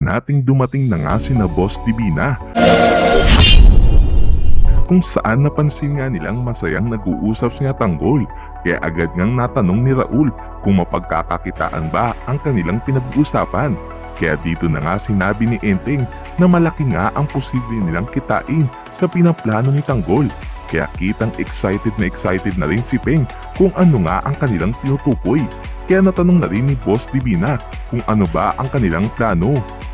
nating dumating na nga sina Boss Divina, kung saan napansin nga nilang masayang nag-uusap si Tanggol. Kaya agad ngang natanong ni Raul kung mapagkakakitaan ba ang kanilang pinag-uusapan. Kaya dito na nga sinabi ni Enteng na malaki nga ang posible nilang kitain sa pinaplano ni Tanggol. Kaya kitang excited na rin si Peng kung ano nga ang kanilang tinutukoy. Kaya natanong na rin ni Boss Divina kung ano ba ang kanilang plano.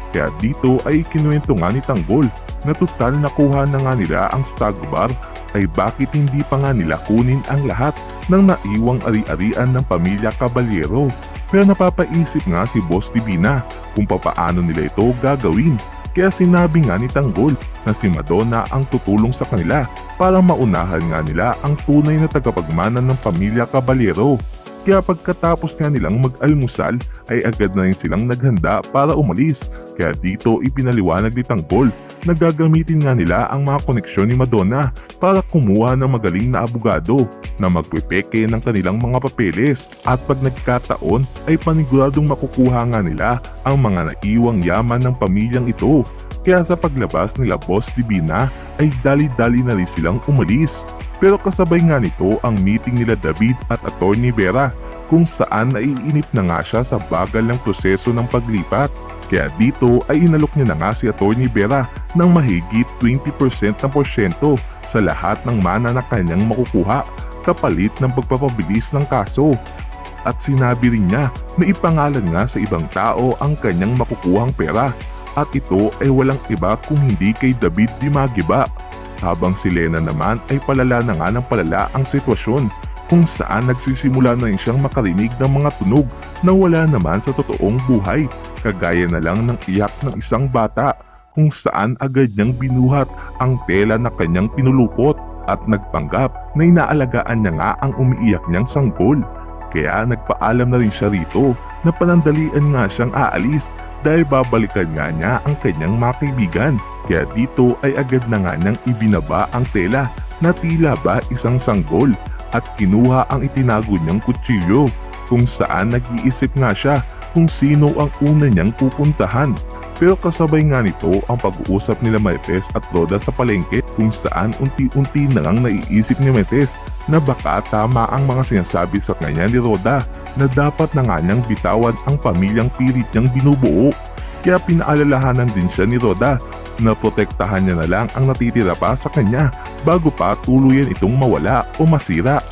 Kaya dito ay kinuwento nga ni Tanggol na total nakuha na nga nila ang stag bar, ay bakit hindi pa nga nila kunin ang lahat ng naiwang ari-arian ng pamilya Caballero. Pero napapaisip nga si Boss Divina kung papaano nila ito gagawin. Kaya sinabi nga ni Tanggol na si Madonna ang tutulong sa kanila para maunahan nga nila ang tunay na tagapagmana ng pamilya Caballero. Kaya pagkatapos nga nilang mag-almusal ay agad na rin silang naghanda para umalis. Kaya dito ipinaliwanag ni Tanggol na gagamitin nga nila ang mga koneksyon ni Madonna para kumuha ng magaling na abogado na magpepeke ng kanilang mga papeles, at pag nagkataon ay paniguradong makukuha nga nila ang mga naiwang yaman ng pamilyang ito. Kaya sa paglabas nila Boss Divina ay dali-dali na rin silang umalis. Pero kasabay nga nito ang meeting nila David at Attorney Vera, kung saan naiinip na nga siya sa bagal ng proseso ng paglipat. Kaya dito ay inalok niya na nga si Attorney Vera ng mahigit 20% ng porsyento sa lahat ng mana na kanyang makukuha kapalit ng pagpapabilis ng kaso. At sinabi rin niya na ipangalan nga sa ibang tao ang kanyang makukuhang pera, at ito ay walang iba kung hindi kay David Dimagiba. Habang si Lena naman ay palala na nga ng palala ang sitwasyon, kung saan nagsisimula na rin siyang makarinig ng mga tunog na wala naman sa totoong buhay, kagaya na lang ng iyak ng isang bata, kung saan agad niyang binuhat ang tela na kanyang pinulupot at nagpanggap na inaalagaan niya nga ang umiiyak niyang sanggol. Kaya nagpaalam na rin siya rito na panandalian nga siyang aalis dahil babalikan nga niya ang kanyang mga kaibigan. Kaya dito ay agad na nga niyang ibinaba ang tela na tila ba isang sanggol, at kinuha ang itinago niyang kutsilyo, kung saan nag-iisip nga siya kung sino ang una niyang pupuntahan. Pero kasabay nga nito ang pag-uusap nila Marites at Roda sa palengke, kung saan unti-unti na lang naiisip ni Marites na baka tama ang mga sinasabi sa kanya ni Roda na dapat na nga niyang bitawan ang pamilyang pilit niyang binubuo. Kaya pinaalalahanan din siya ni Roda na protektahan niya na lang ang natitira pa sa kanya bago pa tuluyan itong mawala o masira.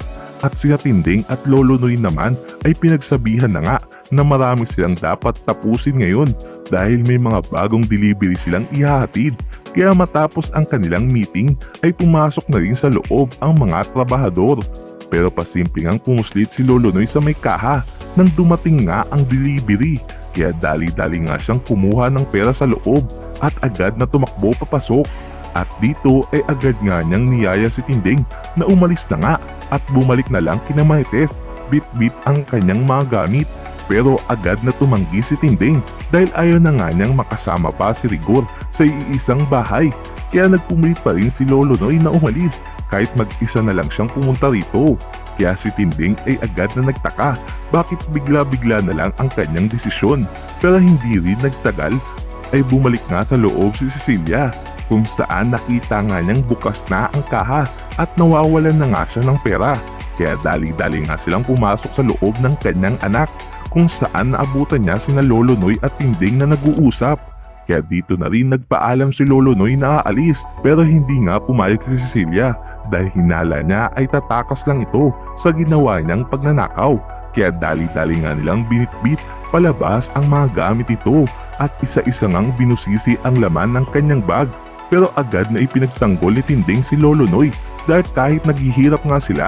At sila Tinding at Lolo Noy naman ay pinagsabihan na nga na marami silang dapat tapusin ngayon dahil may mga bagong delivery silang ihahatid. Kaya matapos ang kanilang meeting ay pumasok na rin sa loob ang mga trabahador. Pero pasimple ngang pumuslit si Lolo Noy sa may kaha nang dumating nga ang delivery. Kaya dali-dali nga siyang kumuha ng pera sa loob at agad na tumakbo papasok. At dito ay agad nga niyang niyaya si Tinding na umalis na nga at bumalik na lang kina Marites, bit-bit ang kanyang mga gamit. Pero agad na tumanggi si Tinding dahil ayaw na nga niyang makasama pa si Rigor sa iisang bahay. Kaya nagpumilit pa rin si Lolo Noy na umalis kahit mag-isa na lang siyang pumunta rito. Kaya si Tinding ay agad na nagtaka bakit bigla-bigla na lang ang kanyang desisyon. Pero hindi rin nagtagal ay bumalik nga sa loob si Cecilia, kung saan nakita nga niyang bukas na ang kaha at nawawalan na nga siya ng pera. Kaya dali-dali nga silang pumasok sa loob ng kanyang anak, kung saan naabutan niya sina Lolo Noy at Tinding na nag-uusap. Kaya dito na rin nagpaalam si Lolo Noy na aalis, pero hindi nga pumayag si Cecilia dahil hinala niya ay tatakas lang ito sa ginawa niyang pagnanakaw. Kaya dali-dali nga nilang binitbit palabas ang mga gamit ito at isa-isa ngang binusisi ang laman ng kanyang bag. Pero agad na ipinagtanggol ni Tinding si Lolo Noy dahil kahit naghihirap nga sila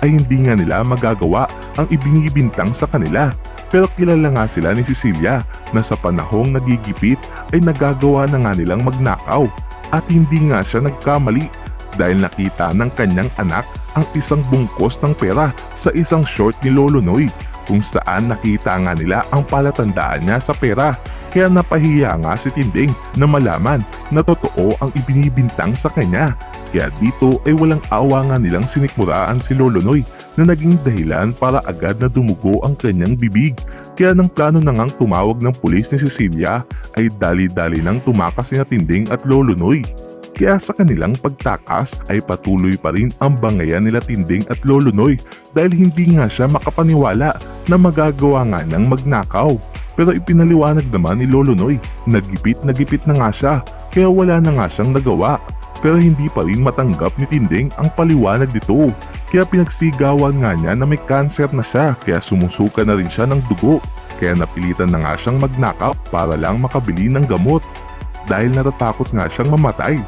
ay hindi nga nila magagawa ang ibinibintang sa kanila. Pero kilala nga sila ni Cecilia na sa panahong nagigipit ay nagagawa na nga nilang magnakaw, at hindi nga siya nagkamali dahil nakita ng kanyang anak ang isang bungkos ng pera sa isang short ni Lolo Noy, kung saan nakita nga nila ang palatandaan niya sa pera. Kaya napahiya nga si Tinding na malaman na totoo ang ibinibintang sa kanya. Kaya dito ay walang awa nga nilang sinikmuraan si Lolo Noy na naging dahilan para agad na dumugo ang kanyang bibig. Kaya nang plano na ngang tumawag ng pulis ni Cecilia ay dali-dali nang tumakas si Tinding at Lolo Noy. Kaya sa kanilang pagtakas ay patuloy pa rin ang bangayan nila Tinding at Lolo Noy dahil hindi nga siya makapaniwala na magagawa nga ng magnakaw. Pero ipinaliwanag naman ni Lolo Noy, nagipit na nga siya kaya wala na nga siyang nagawa. Pero hindi pa rin matanggap ni Tinding ang paliwanag nito. Kaya pinagsigawan nga niya na may cancer na siya kaya sumusuka na rin siya ng dugo. Kaya napilitan na nga siyang magnakaw para lang makabili ng gamot. Dahil natatakot nga siyang mamatay.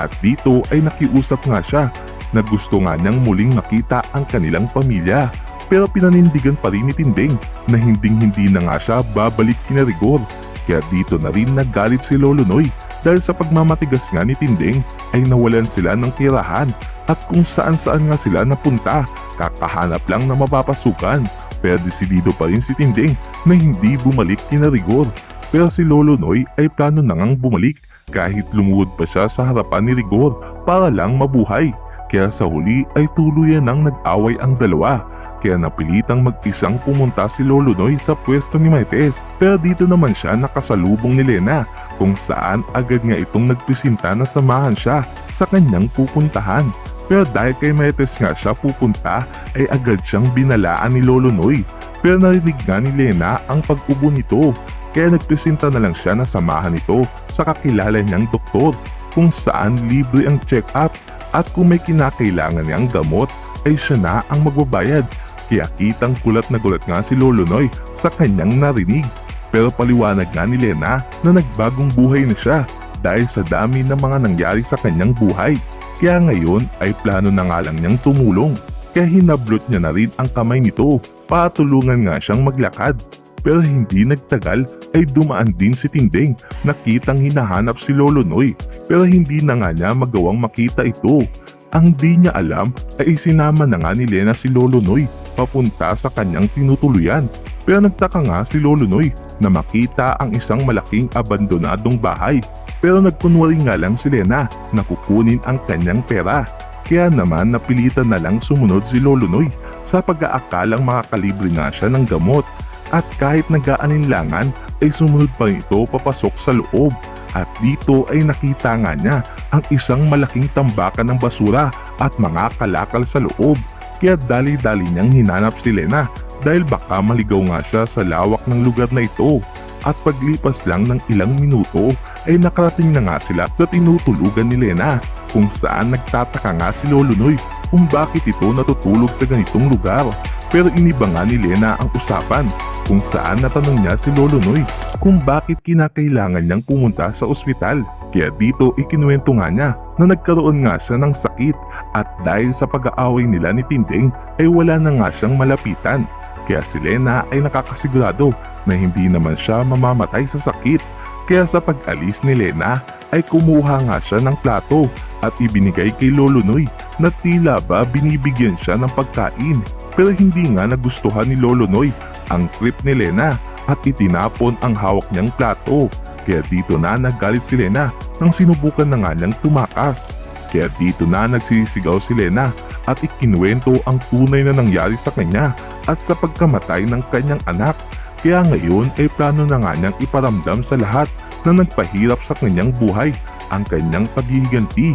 At dito ay nakiusap nga siya na gusto nga niyang muling makita ang kanilang pamilya. Pero pinanindigan pa rin ni Tinding na hindi na nga siya babalik kina Rigor. Kaya dito na rin naggalit si Lolo Noy dahil sa pagmamatigas nga ni Tinding ay nawalan sila ng tirahan at kung saan nga sila napunta, kakahanap lang na mapapasukan. Pero desidido pa rin si Tinding na hindi bumalik kina Rigor. Pero si Lolo Noy ay plano na ngang bumalik kahit lumuhod pa siya sa harapan ni Rigor para lang mabuhay. Kaya sa huli ay tuluyan nang nag-away ang dalawa. Kaya napilitang mag-isang pumunta si Lolo Noy sa pwesto ni Marites. Pero dito naman siya nakasalubong ni Lena kung saan agad nga itong nagpresinta na samahan siya sa kanyang pupuntahan. Pero dahil kay Marites nga siya pupunta ay agad siyang binalaan ni Lolo Noy. Pero narinig nga ni Lena ang pag-ubo nito. Kaya nagpresenta na lang siya na samahan ito sa kakilala niyang doktor kung saan libre ang check-up at kung may kinakailangan niyang gamot ay siya na ang magbabayad. Kaya kitang gulat nga si Lolo Noy sa kanyang narinig. Pero paliwanag nga ni Lena na nagbagong buhay na siya dahil sa dami ng mga nangyari sa kanyang buhay. Kaya ngayon ay plano na nga lang niyang tumulong. Kaya hinablot niya na rin ang kamay nito para tulungan nga siyang maglakad. Pero hindi nagtagal ay dumaan din si Tinding. Nakitang hinahanap si Lolo Noy pero hindi na nga niya magawang makita ito. Ang di niya alam ay isinama na nga ni Lena si Lolo Noy papunta sa kanyang tinutuluyan. Pero nagtaka nga si Lolo Noy na makita ang isang malaking abandonadong bahay. Pero nagkunwari nga lang si Lena na kukunin ang kanyang pera. Kaya naman napilitan na lang sumunod si Lolo Noy sa pag-aakalang makakalibre nga siya ng gamot. At kahit nag-aalinlangan ay sumunod pa rin ito papasok sa loob. At dito ay nakita nga niya ang isang malaking tambakan ng basura at mga kalakal sa loob. Kaya dali-dali niyang hinanap si Lena dahil baka maligaw nga siya sa lawak ng lugar na ito. At paglipas lang ng ilang minuto ay nakarating na nga sila sa tinutulugan ni Lena kung saan nagtataka nga si Lolo Noy kung bakit ito natutulog sa ganitong lugar. Pero iniba nga ni Lena ang usapan kung saan natanong niya si Lolo Noy kung bakit kinakailangan niyang pumunta sa ospital. Kaya dito ikinuwento nga niya na nagkaroon nga siya ng sakit at dahil sa pag-aaway nila ni Tinding ay wala na nga siyang malapitan. Kaya si Lena ay nakakasigurado na hindi naman siya mamamatay sa sakit. Kaya sa pag-alis ni Lena ay kumuha nga siya ng plato at ibinigay kay Lolo Noy na tila ba binibigyan siya ng pagkain. Pero hindi nga nagustuhan ni Lolo Noy ang trip ni Lena at itinapon ang hawak niyang plato. Kaya dito na naggalit si Lena nang sinubukan na nga niyang tumakas. Kaya dito na nagsisigaw si Lena at ikinuwento ang tunay na nangyari sa kanya at sa pagkamatay ng kanyang anak. Kaya ngayon ay plano na nga niyang iparamdam sa lahat na nagpahirap sa kanyang buhay ang kanyang paghihiganti.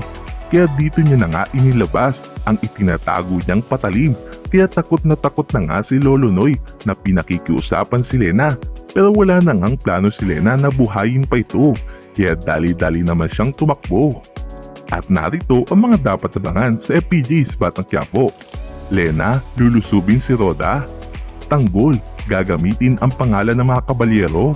Kaya dito niya na nga inilabas ang itinatago niyang patalim. Kaya takot na nga si Lolo Noy na pinakikiusapan si Lena. Pero wala na ngang plano si Lena na buhayin pa ito. Kaya dali-dali naman siyang tumakbo. At narito ang mga dapat abangan sa FPJ's Batang Quiapo. Lena, lulusubin si Roda. Tanggol, gagamitin ang pangalan ng mga kabalyero.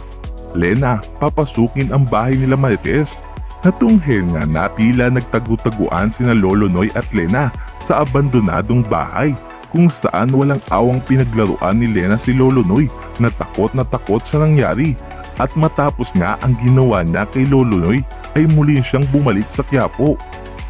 Lena, papasukin ang bahay nila Marites. Natunghel nga na tila nagtagu-taguan sina Lolo Noy at Lena sa abandonadong bahay kung saan walang awang pinaglaruan ni Lena si Lolo Noy na takot sa nangyari. At matapos nga ang ginawa niya kay Lolo Noy ay muli siyang bumalik sa Quiapo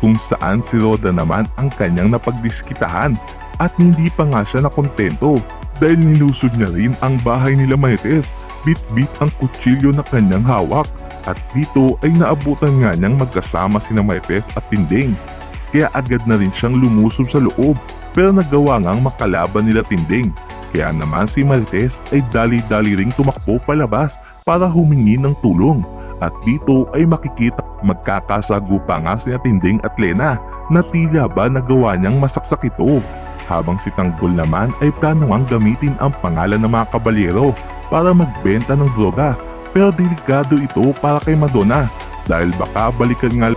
kung saan si Roda naman ang kanyang napagdiskitahan at hindi pa nga siya nakontento dahil nilusod niya rin ang bahay nila Marites bit-bit ang kutsilyo na kanyang hawak at dito ay naabutan nga niyang magkasama sina Marites at Tinding. Kaya agad na rin siyang lumusob sa loob pero nagawa ngang makalaban nila Tinding. Kaya naman si Marites ay dali-dali ring tumakbo palabas para humingi ng tulong. At dito ay makikita magkakasagupa nga sina Tinding at Lena na tila ba nagawa niyang masaksak ito. Habang si Tanggol naman ay plano ngang gamitin ang pangalan ng mga kabalyero para magbenta ng droga. Pero delikado ito para kay Madonna dahil baka balikan nga